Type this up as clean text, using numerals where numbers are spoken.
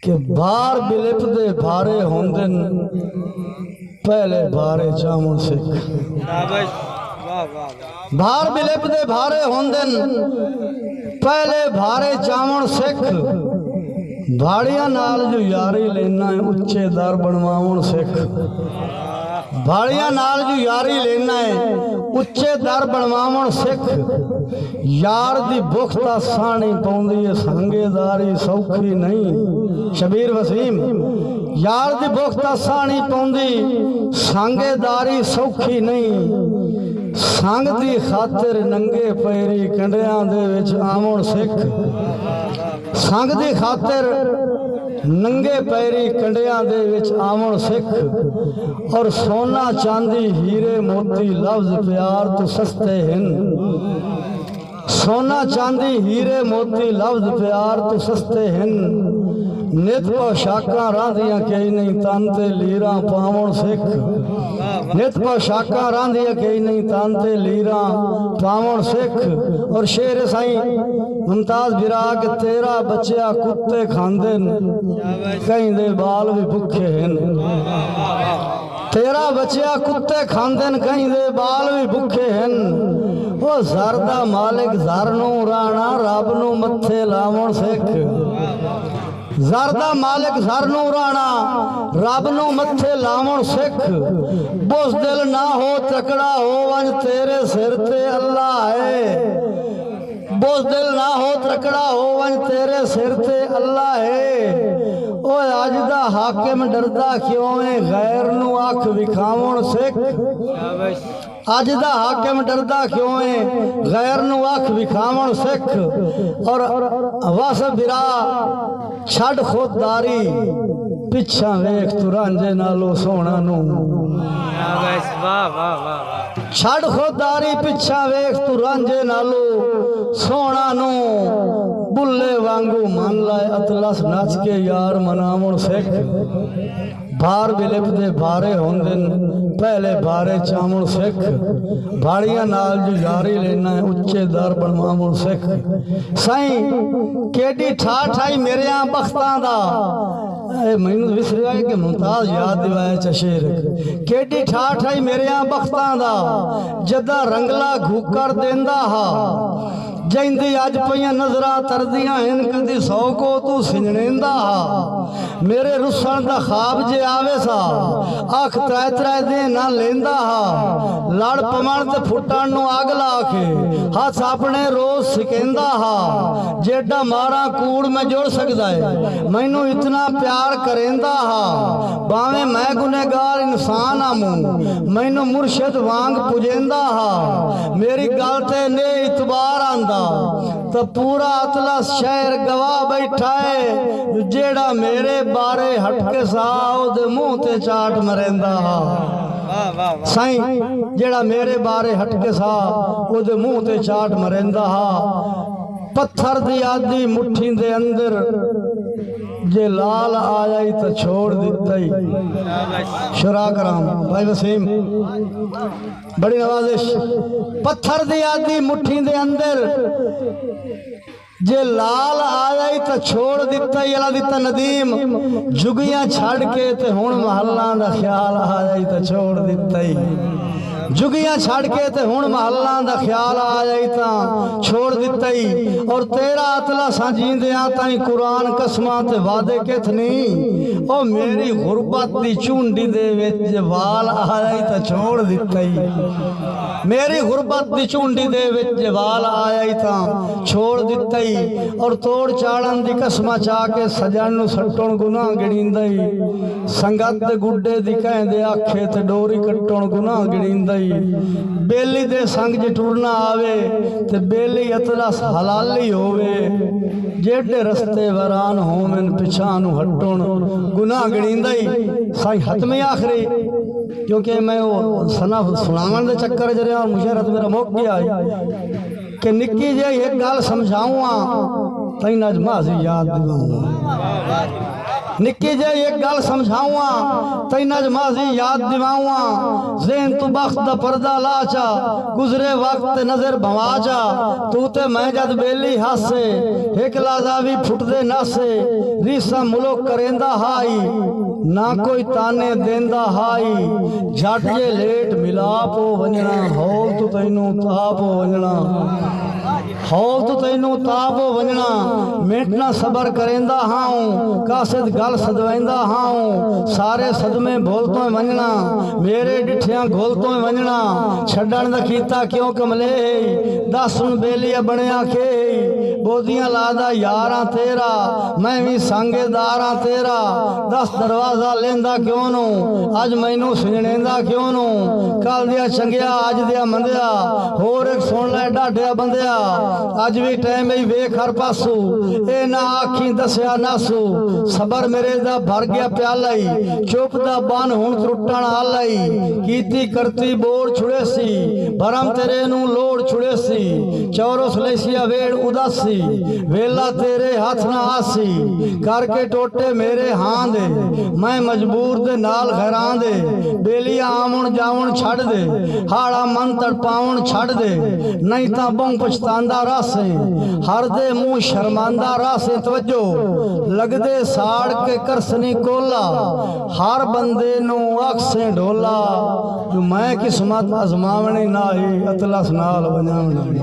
कि बार बिलिप दे भारे होंदे पहले भारे जामुन सिख। भार बिलिप दे भारे होंदे पहले भारे जामुन सिख। भाड़िया नाल जो यारी लेना है उच्चे दर बनवाउण सिख। भाड़िया नाल जो यारी लेना है उच्चे दर बनवाउण सिख। यार दी भुखता साणी पौंदी है संगेदारी सौखी नहीं। शबीर वसीम। यार दी भुखता साणी पौंदी संगेदारी सौखी नहीं। संग दी खातिर नंगे पैरी कंडियां दे विच आउण सिख। संग दी खातिर नंगे पैरी कंडियां दे विच आउण सिख। और सोना चांदी हीरे मोती लफ्ज प्यार तो सस्ते हैं। सोना चांदी हीरे मोती लफ्ज प्यार तो सस्ते हैं। नित पोशाका रांधिया कई नहीं तन ते लीरा पावण सिख। नित पोशाका रांधिया कई नहीं तन ते लीरा पावण सिख। और शेर साईं मुमताज बिराग तेरा बच्चा कुत्ते खांदे कहीं दे बाल भी भुखे हैं। तेरा बच्चा कुत्ते खांदे कहीं दे बाल भी भुखे हैं। वो ज़र दा मालिक ज़र नू राणा रब नू मत्थे लावण सिख। ज़र दा मालिक ज़र नू राणा रब नू मत्थे लावण सिख। बुज़दिल ना हो तकड़ा हो वंज तेरे सिर ते अल्लाह है। बुज़दिल ना हो तकड़ा हो वंज तेरे सिर ते अल्लाह है। ओ अज दा हाकिम डरदा क्यों है गैर नू अख विखावण सिख। अज दा हाकिम डरदा क्यों है गैर नू अख विखावण सिख। और वस बिरा छड़ खुददारी पिछा वेख तू रांझे नालों सोहना नू। छड़ खुददारी पिछा वेख तू रांझे नालों सोहना नू। बुल्ले वांगू मन लाए अतलस नच के यार मनावण सिख। भार बिलिप दे भारे होंदे पहले भारे चावण सिख। भाड़िया नाल जो यारी लेना है उच्चे दर बनवावण सिख। साईं केडी ठा ठाई मेरे बख्तां दा मैनू विसरिया कि मुमताज याद दिवाया च शेर। केडी ठा ठाई मेरे बख्तां दा जदा रंगला घूकर देंदा हा। जैंदी अज पईयां नजरां तरदियां हैं कदी 100 को तू सिंजणेंदा हा। मेरे रुसन दा ख्वाब जे आवे सा अख त्रै त्रै दे ना लेंदा हा। लड़ पवण ते फुटण नू अग ला के हथ अपने रोज सिकेंदा हा। जेडा मारा कूड़ में जुड़ सकदा है मैनू इतना प्यार करेंदा हा। भावें मैं गुनहगार इंसान आमू मैनू मुर्शिद वांग पुजेंदा हा। मेरी गल ते ने इतबार आंदा तो पूरा अतलस शहर गवाह बैठा है। जेड़ा मेरे बारे हटके सा ओदे मुंह ते चाट मरेंदा हा। साईं जेड़ा मेरे बारे हटके सा ओदे मुंह ते चाट मरेंदा हा। पत्थर दी आदि मुट्ठी दे अंदर जे लाल आ जाई तो छोड़ दिता ही। शुरा कराम भाई वसीम बड़ी नवाजिश। पत्थर दी आदि मुट्ठी दे अंदर जे लाल आ जाई तो छोड़ दिता ही। अला दिता नदीम जुगियां छड़ के ते हुण महल्ला दा ख्याल आ जाई तो छोड़ दिता ही। जुगियां छड़ के ते हुण महल्ला दा ख्याल आ जाई तां छोड़ दिता ही। और तेरा अतला साजींदियां ताई कुरान कसमां ते वादे किथ नहीं। ओ मेरी गुरबत दी चूंडी दे विच वाल आ जाई तां छोड़ दिता ही। मेरी गुरबत दी चूंडी दे विच वाल आ जाई तां छोड़ दिता ही। और तोड़ चाड़न दी कसमां चा के सजण नू सट्टण गुनाह गिणींदा ही। संगत दे गुड्डे दी कहंदे आखे ते डोरी कट्टण गुनाह गिणींदा। बेली दे संग जे टुरना आवे ते बेली अतलस हलाली होवे। जेडे रस्ते वरान होवन पिछा नू हटण गुनाह गिणींदा ही। साईं हतमी आखरी क्योंकि मैं वो सना सुनावन दे चक्कर च रहा और मुशरत मेरा मुक गया कि निक्की जी एक गल समझाऊँ तैन अज माजी याद दिवाऊँ। निक्की जे एक गल समझाऊँ तैन अज माजी याद दिवाऊँ। ज़हन तू बख्त दा पर्दा लाचा गुजरे वक्त नजर भवाचा। तू ते मैं जद बेली हासे एक लाजा भी फुटदे नासे रीसा मुल्क करेंदा हाई ना कोई ताने देंदा हाई झट जे लेट मिलाप हो वंजना हौल तू तैनू ताप हो वंजना हौल तू तैनू ताप हो वंजना मिटना सबर करेंदा हाऊं कासिद गल सदवेंदा हाऊं सारे सदमे भोल तो वंजना मेरे डिठियां घोल तो वंजना छड़न दा कीता क्यों कमले दस सुन बेलिया बनया के बोदियां लादा यारा तेरा मैं भी सांगेदारा तेरा दस दरवाजा लेंदा क्यों नु अज मैनू सुजनेंदा क्यों नु कल दिया चंगिया अज दिया मंदिया होर एक सुन लै डाढिया बंदिया अज भी टाइम ही वेख हर पासू ए ना आखी दसिया नासू सबर मेरे दा भर गया प्याला ही चुप दा बन हुण त्रुटण आला ही कीती करती बोर छुड़े सी भरम तेरे नू लोड़ छुड़े सी चौरस लेसिया वेड़ उदासी वेला तेरे हाथ ना आसी करके टोटे मेरे हां दे मैं मजबूर दे नाल घरां दे बेलिया आवन जावन छड़ दे हाड़ा मन तड़पावन छड़ दे नहीं तां बहु पछतांदा रासे हर दे मुंह शर्मांदा रासे तवज्जो लगदे साड़ के करसनी कोला हर बंदे नू अक्से ढोला जो मैं किस्मत अजमावनी ना ही अतलस नाल वजावनी।